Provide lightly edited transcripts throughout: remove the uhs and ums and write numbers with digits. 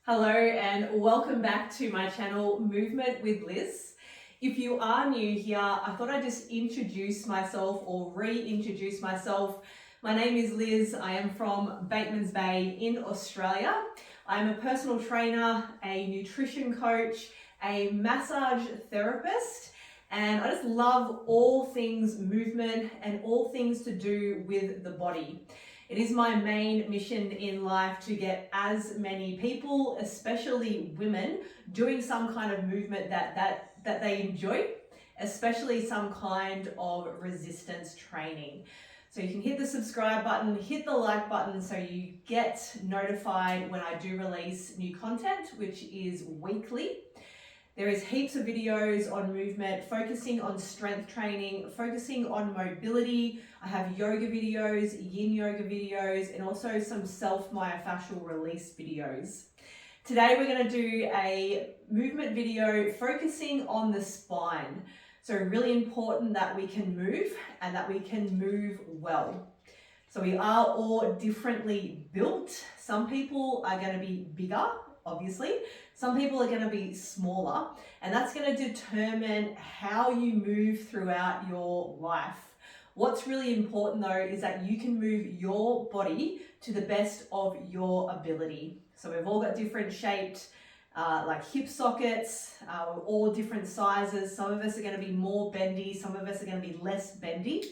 Hello and welcome back to my channel Movement with Liz. If you are new here, I thought I'd just introduce myself or reintroduce myself. My name is Liz. I am from Bateman's Bay in Australia. I'm a personal trainer, a nutrition coach, a massage therapist, and I just love all things movement and all things to do with the body. It is my main mission in life to get as many people, especially women, doing some kind of movement that they enjoy, especially some kind of resistance training. So you can hit the subscribe button, hit the like button so you get notified when I do release new content, which is weekly. There is heaps of videos on movement, focusing on strength training, focusing on mobility. I have yoga videos, yin yoga videos, and also some self-myofascial release videos. Today we're going to do a movement video focusing on the spine. So really important that we can move and that we can move well. So we are all differently built. Some people are going to be bigger, obviously. Some people are going to be smaller, and that's going to determine how you move throughout your life. What's really important though is that you can move your body to the best of your ability. So we've all got different shaped like hip sockets, all different sizes. Some of us are going to be more bendy, some of us are going to be less bendy.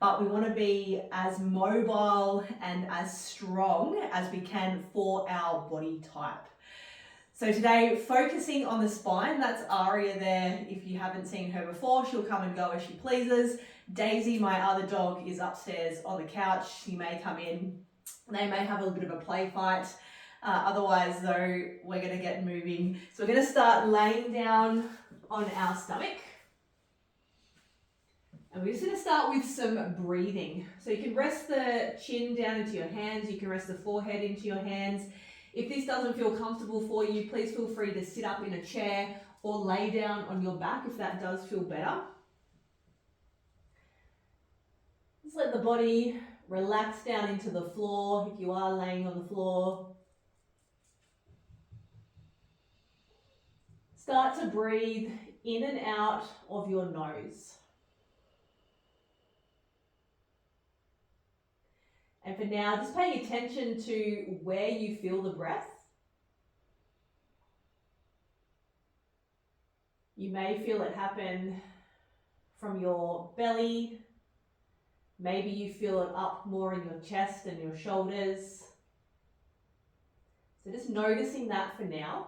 But we want to be as mobile and as strong as we can for our body type. So today, focusing on the spine, that's Aria there. If you haven't seen her before, she'll come and go as she pleases. Daisy, my other dog, is upstairs on the couch. She may come in. They may have a little bit of a play fight. Otherwise, though, we're going to get moving. So we're going to start laying down on our stomach. And we're just going to start with some breathing. So you can rest the chin down into your hands. You can rest the forehead into your hands. If this doesn't feel comfortable for you, please feel free to sit up in a chair or lay down on your back if that does feel better. Just let the body relax down into the floor if you are laying on the floor. Start to breathe in and out of your nose. And for now, just paying attention to where you feel the breath. You may feel it happen from your belly. Maybe you feel it up more in your chest and your shoulders. So just noticing that for now.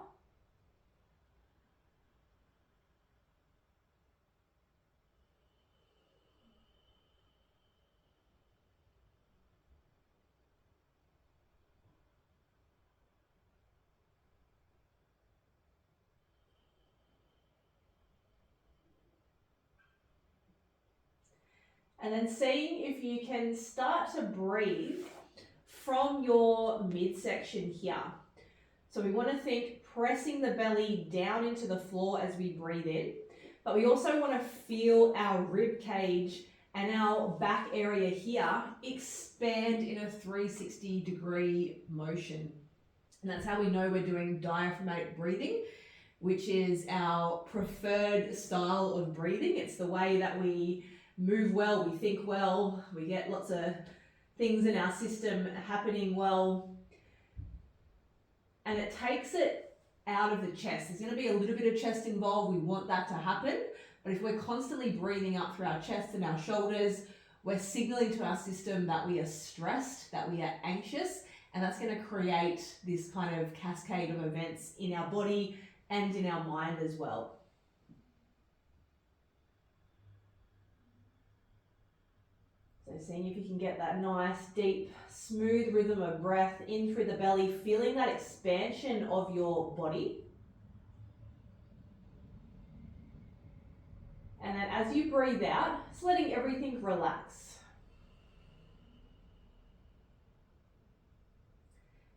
And then seeing if you can start to breathe from your midsection here. So we want to think pressing the belly down into the floor as we breathe in, but we also want to feel our rib cage and our back area here expand in a 360-degree motion. And that's how we know we're doing diaphragmatic breathing, which is our preferred style of breathing. It's the way that we move well, we think well, we get lots of things in our system happening well. And it takes it out of the chest. There's going to be a little bit of chest involved. We want that to happen. But if we're constantly breathing up through our chest and our shoulders, we're signaling to our system that we are stressed, that we are anxious, and that's going to create this kind of cascade of events in our body and in our mind as well. So seeing if you can get that nice, deep, smooth rhythm of breath in through the belly, feeling that expansion of your body. And then as you breathe out, just letting everything relax.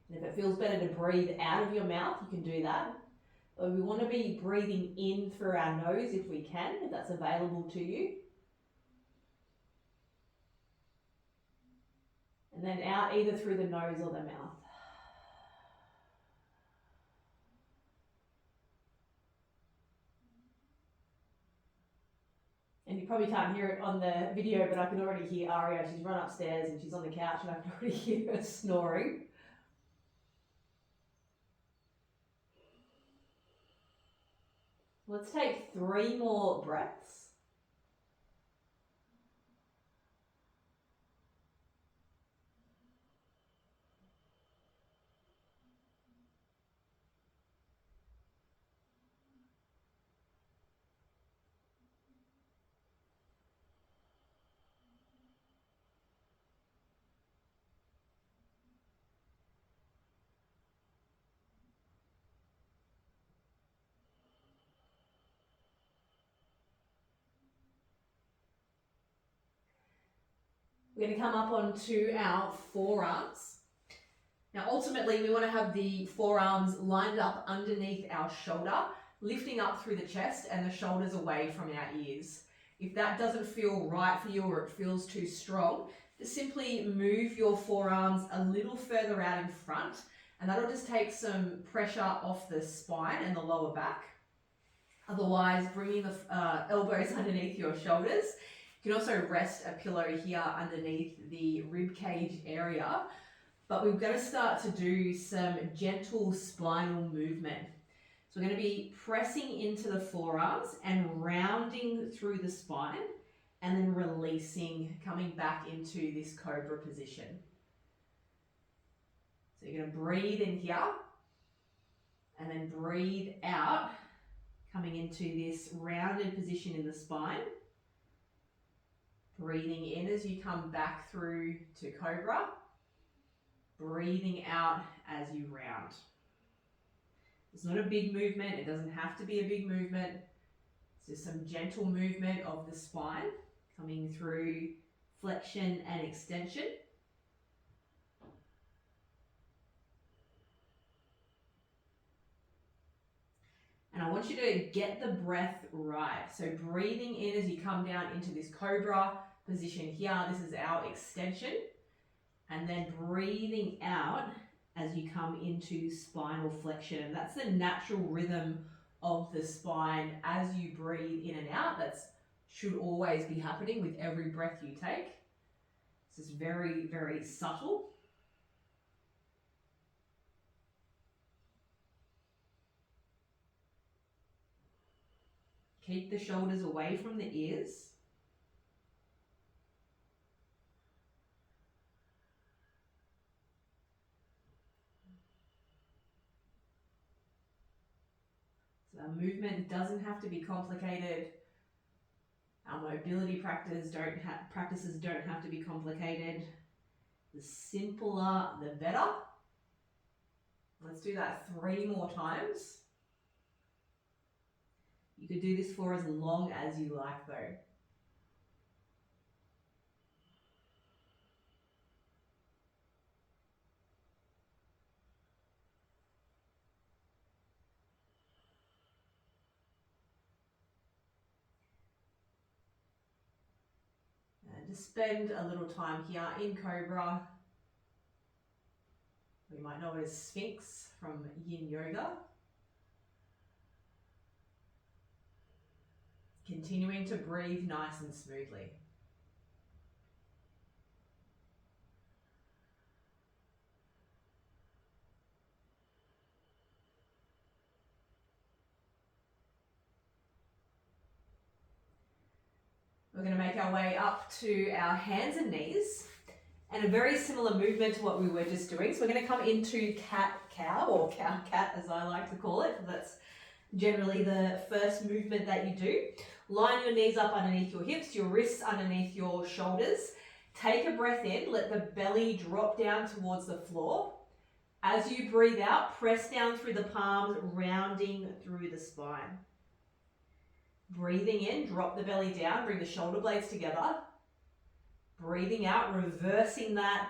And if it feels better to breathe out of your mouth, you can do that. But we want to be breathing in through our nose if we can, if that's available to you. And then out either through the nose or the mouth. And you probably can't hear it on the video, but I can already hear Aria. She's run upstairs and she's on the couch and I can already hear her snoring. Let's take 3 more breaths. We're going to come up onto our forearms. Now ultimately we want to have the forearms lined up underneath our shoulder, lifting up through the chest and the shoulders away from our ears. If that doesn't feel right for you or it feels too strong, just simply move your forearms a little further out in front, and that'll just take some pressure off the spine and the lower back. Otherwise, bringing the elbows underneath your shoulders. You can also rest a pillow here underneath the rib cage area. But we've got to start to do some gentle spinal movement. So we're going to be pressing into the forearms and rounding through the spine, and then releasing, coming back into this cobra position. So you're going to breathe in here and then breathe out, coming into this rounded position in the spine. Breathing in as you come back through to cobra. Breathing out as you round. It's not a big movement. It doesn't have to be a big movement. It's just some gentle movement of the spine, coming through flexion and extension. And I want you to get the breath right. So breathing in as you come down into this cobra position here. This is our extension. And then breathing out as you come into spinal flexion. And that's the natural rhythm of the spine as you breathe in and out. That should always be happening with every breath you take. This is very, very subtle. Keep the shoulders away from the ears. So our movement doesn't have to be complicated. Our mobility practices don't have to be complicated. The simpler, the better. Let's do that 3 more times. You could do this for as long as you like though. And just spend a little time here in Cobra. We might know it as Sphinx from Yin Yoga. Continuing to breathe nice and smoothly. We're going to make our way up to our hands and knees, and a very similar movement to what we were just doing. So we're going to come into cat-cow, or cow-cat as I like to call it. That's generally the first movement that you do. Line your knees up underneath your hips, your wrists underneath your shoulders. Take a breath in, let the belly drop down towards the floor. As you breathe out, press down through the palms, rounding through the spine. Breathing in, drop the belly down, bring the shoulder blades together. Breathing out, reversing that,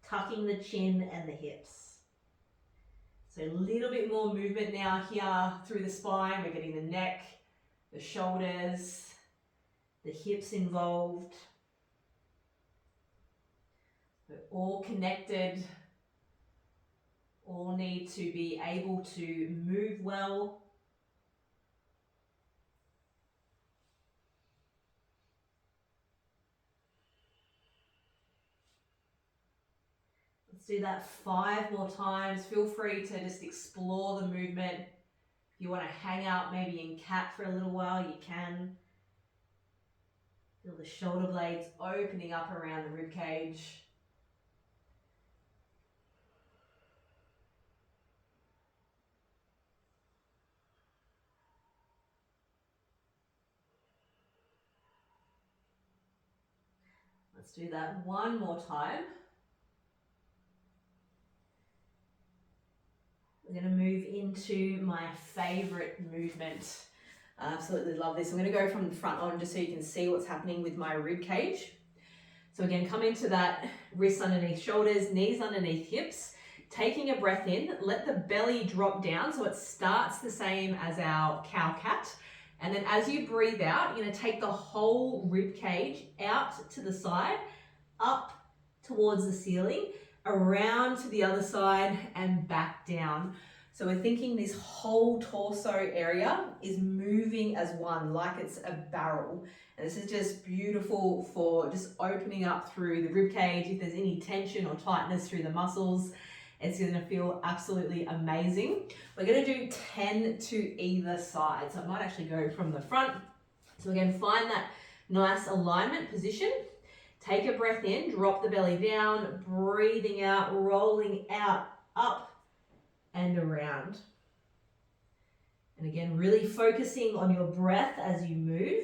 tucking the chin and the hips. So a little bit more movement now here through the spine. We're getting the neck, the shoulders, the hips involved. We're all connected, all need to be able to move well. Let's do that 5 more times. Feel free to just explore the movement. If you want to hang out maybe in cat for a little while, you can. Feel the shoulder blades opening up around the rib cage. Let's do that 1 more time. We're going to move into my favorite movement. I absolutely love this. I'm going to go from the front on just so you can see what's happening with my rib cage. So again, come into that wrists underneath shoulders, knees underneath hips, taking a breath in, let the belly drop down so it starts the same as our cow cat. And then as you breathe out, you're going to take the whole rib cage out to the side, up towards the ceiling, around to the other side and back down. So we're thinking this whole torso area is moving as one, like it's a barrel. And this is just beautiful for just opening up through the rib cage. If there's any tension or tightness through the muscles, it's going to feel absolutely amazing. We're going to do 10 to either side. So I might actually go from the front. So again, find that nice alignment position. Take a breath in, drop the belly down, breathing out, rolling out, up and around. And again, really focusing on your breath as you move.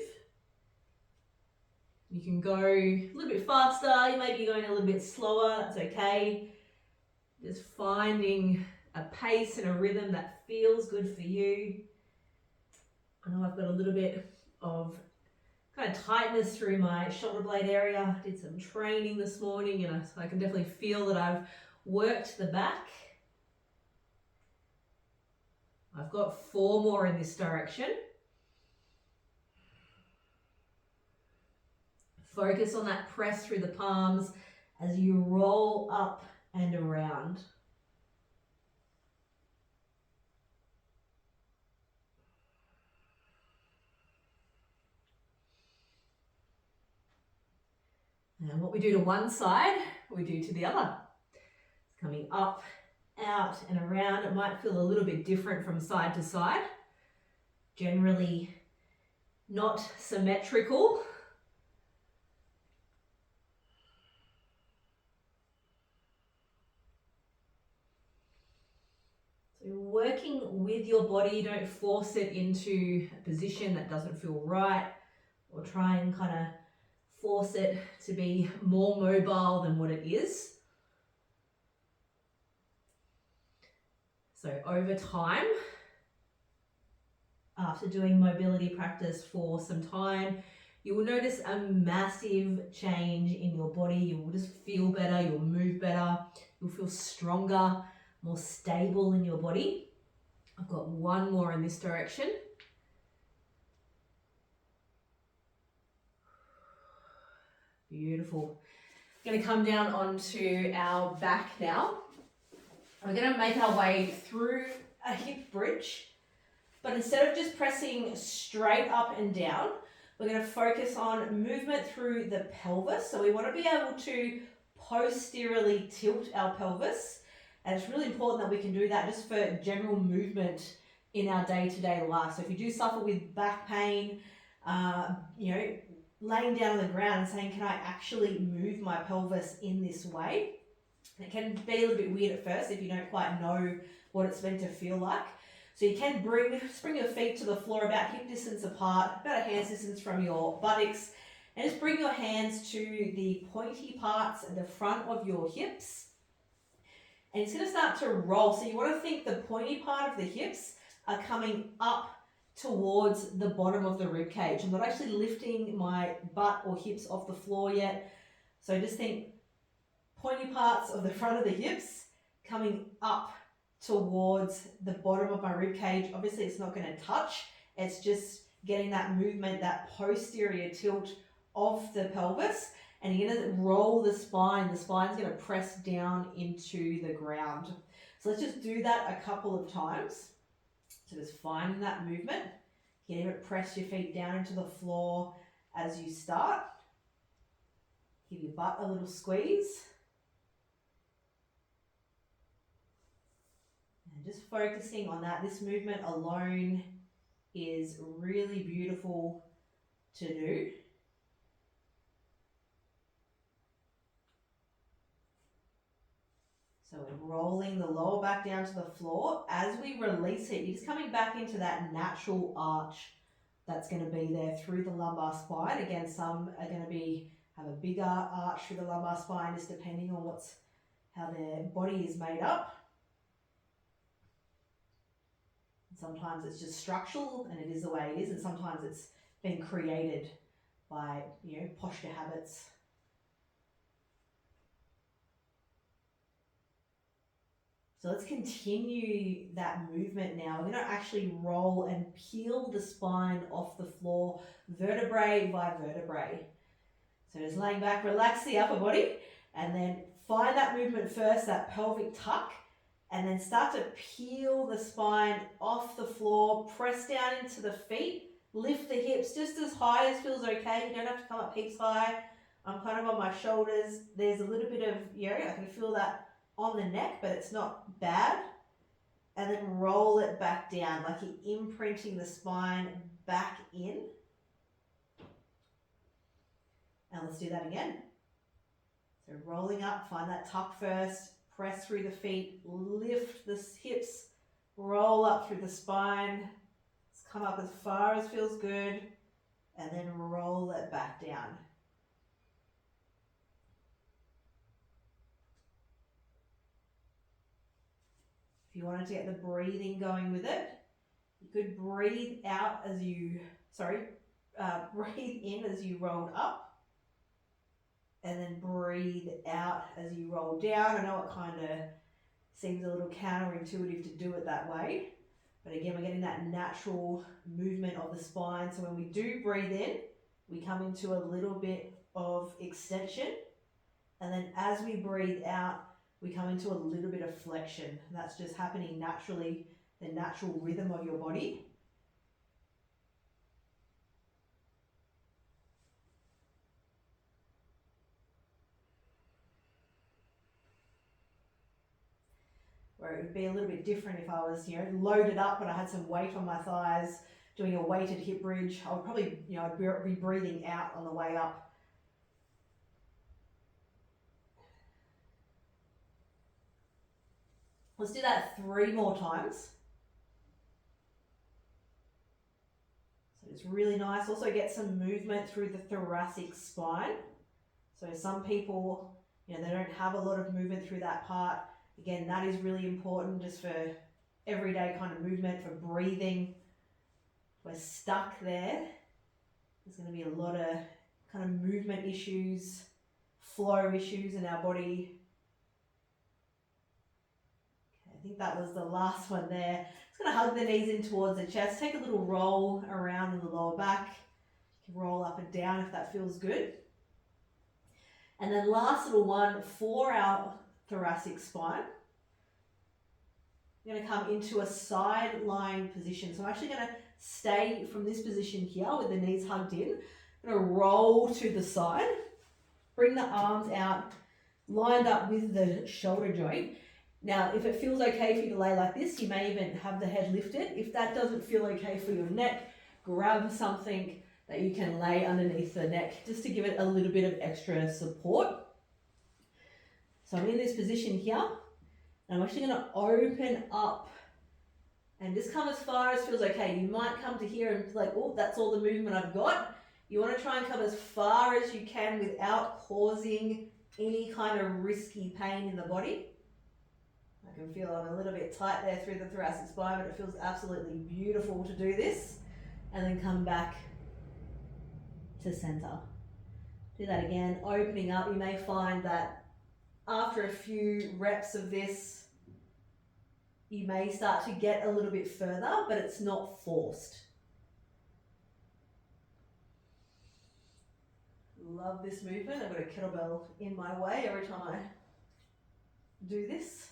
You can go a little bit faster, you may be going a little bit slower, that's okay. Just finding a pace and a rhythm that feels good for you. I know I've got a little bit of kind of tightness through my shoulder blade area. I did some training this morning and I can definitely feel that I've worked the back. I've got 4 more in this direction. Focus on that press through the palms as you roll up and around. And what we do to one side, we do to the other. It's coming up, out and around. It might feel a little bit different from side to side. Generally not symmetrical. So you're working with your body, don't force it into a position that doesn't feel right or try and kind of force it to be more mobile than what it is. So over time, after doing mobility practice for some time, you will notice a massive change in your body. You will just feel better, you'll move better, you'll feel stronger, more stable in your body. I've got 1 more in this direction. Beautiful. I'm going to come down onto our back now. We're going to make our way through a hip bridge, but instead of just pressing straight up and down, we're going to focus on movement through the pelvis. So we want to be able to posteriorly tilt our pelvis, and it's really important that we can do that just for general movement in our day-to-day life. So if you do suffer with back pain, laying down on the ground and saying, can I actually move my pelvis in this way? And it can be a little bit weird at first if you don't quite know what it's meant to feel like. So you can bring your feet to the floor about hip distance apart, about a hand's distance from your buttocks, and just bring your hands to the pointy parts at the front of your hips. And it's going to start to roll. So you want to think the pointy part of the hips are coming up towards the bottom of the rib cage. I'm not actually lifting my butt or hips off the floor yet. So just think pointy parts of the front of the hips coming up towards the bottom of my rib cage. Obviously it's not going to touch. It's just getting that movement, that posterior tilt of the pelvis. And you're going to roll the spine. The spine's going to press down into the ground. So let's just do that a couple of times. So just finding that movement. You can even press your feet down into the floor as you start. Give your butt a little squeeze. And just focusing on that. This movement alone is really beautiful to do. So we're rolling the lower back down to the floor. As we release it, you're just coming back into that natural arch that's going to be there through the lumbar spine. Again, some are going to have a bigger arch through the lumbar spine, just depending on how their body is made up. Sometimes it's just structural and it is the way it is, and sometimes it's been created by, posture habits. So let's continue that movement now. We're going to actually roll and peel the spine off the floor, vertebrae by vertebrae. So just laying back, relax the upper body, and then find that movement first, that pelvic tuck, and then start to peel the spine off the floor, press down into the feet, lift the hips just as high as feels okay. You don't have to come up heaps high. I'm kind of on my shoulders. There's a little bit of, I can feel that on the neck, but it's not bad. And then roll it back down, like you're imprinting the spine back in. And let's do that again. So rolling up, find that tuck first, press through the feet, lift the hips, roll up through the spine. Let's come up as far as feels good, and then roll it back down. If you wanted to get the breathing going with it, you could breathe out as you, breathe in as you rolled up, and then breathe out as you roll down. I know it kind of seems a little counterintuitive to do it that way, but again, we're getting that natural movement of the spine. So when we do breathe in, we come into a little bit of extension, and then as we breathe out, we come into a little bit of flexion. That's just happening naturally, the natural rhythm of your body. Where it would be a little bit different if I was, loaded up and I had some weight on my thighs, doing a weighted hip bridge. I would probably, I'd be breathing out on the way up. Let's do that 3 more times. So it's really nice. Also get some movement through the thoracic spine. So some people, they don't have a lot of movement through that part. Again, that is really important just for everyday kind of movement, for breathing. We're stuck there. There's going to be a lot of kind of movement issues, flow issues in our body. I think that was the last one there. Just going to hug the knees in towards the chest. Take a little roll around in the lower back. You can roll up and down if that feels good. And then last little one for our thoracic spine. We're going to come into a side lying position. So I'm actually going to stay from this position here with the knees hugged in. I'm going to roll to the side. Bring the arms out, lined up with the shoulder joint. Now, if it feels okay for you to lay like this, you may even have the head lifted. If that doesn't feel okay for your neck, grab something that you can lay underneath the neck just to give it a little bit of extra support. So I'm in this position here, and I'm actually going to open up and just come as far as feels okay. You might come to here and like, oh, that's all the movement I've got. You want to try and come as far as you can without causing any kind of risky pain in the body. I can feel I'm a little bit tight there through the thoracic spine, but it feels absolutely beautiful to do this. And then come back to center. Do that again, opening up. You may find that after a few reps of this, you may start to get a little bit further, but it's not forced. Love this movement. I've got a kettlebell in my way every time I do this.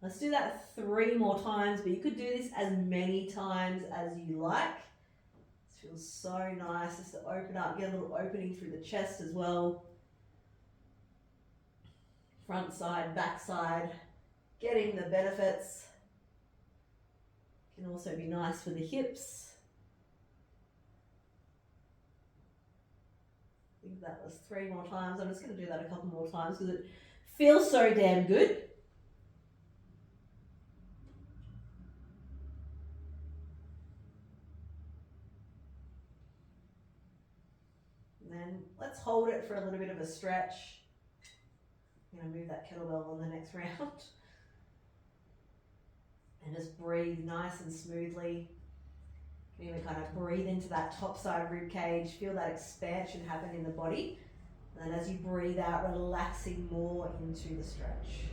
Let's do that 3 more times, but you could do this as many times as you like. This feels so nice just to open up, get a little opening through the chest as well. front side, back side, getting the benefits. Can also be nice for the hips. I think that was 3 more times. I'm just going to do that a couple more times because it feels so damn good. And then let's hold it for a little bit of a stretch. I'm going to move that kettlebell on the next round. And just breathe nice and smoothly. You can even kind of breathe into that top side of rib cage, feel that expansion happen in the body. And then as you breathe out, relaxing more into the stretch.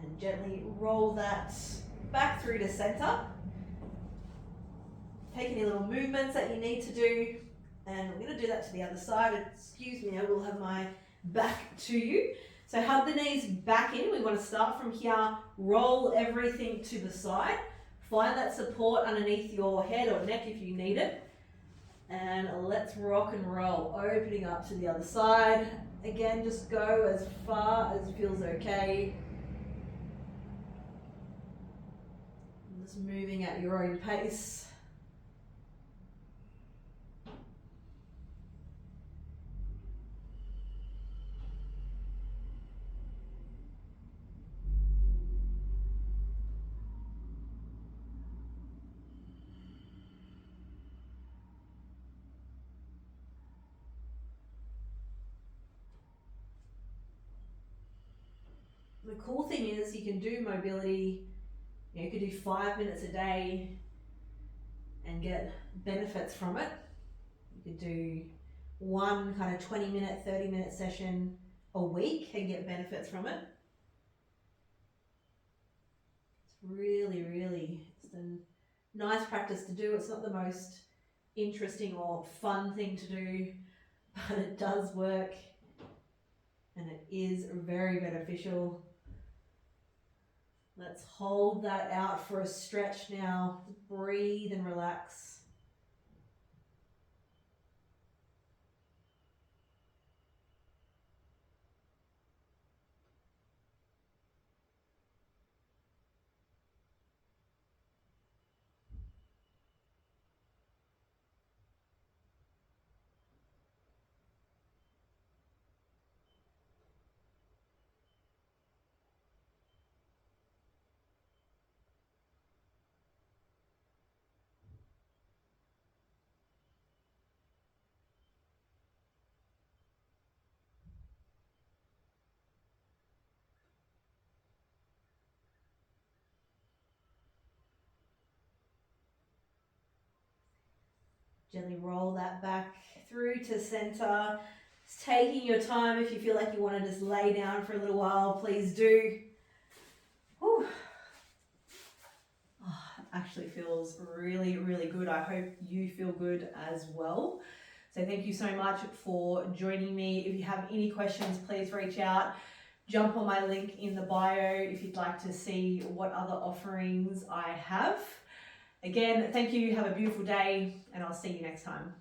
And gently roll that back through to center. Take any little movements that you need to do. And we're going to do that to the other side. Excuse me, I will have my back to you. So hug the knees back in. We want to start from here. Roll everything to the side. Find that support underneath your head or neck if you need it. And let's rock and roll. Opening up to the other side. Again, just go as far as feels okay. Just moving at your own pace. The cool thing is you can do mobility, you could do 5 minutes a day and get benefits from it. You could do one kind of 20-minute, 30-minute session a week and get benefits from it. It's really, it's a nice practice to do. It's not the most interesting or fun thing to do, but it does work and it is very beneficial. Let's hold that out for a stretch now. Breathe and relax. Gently roll that back through to center. Just taking your time. If you feel like you want to just lay down for a little while, please do. Whew. Oh, actually feels really good. I hope you feel good as well. So thank you so much for joining me. If you have any questions, please reach out. Jump on my link in the bio if you'd like to see what other offerings I have. Again, thank you. Have a beautiful day, and I'll see you next time.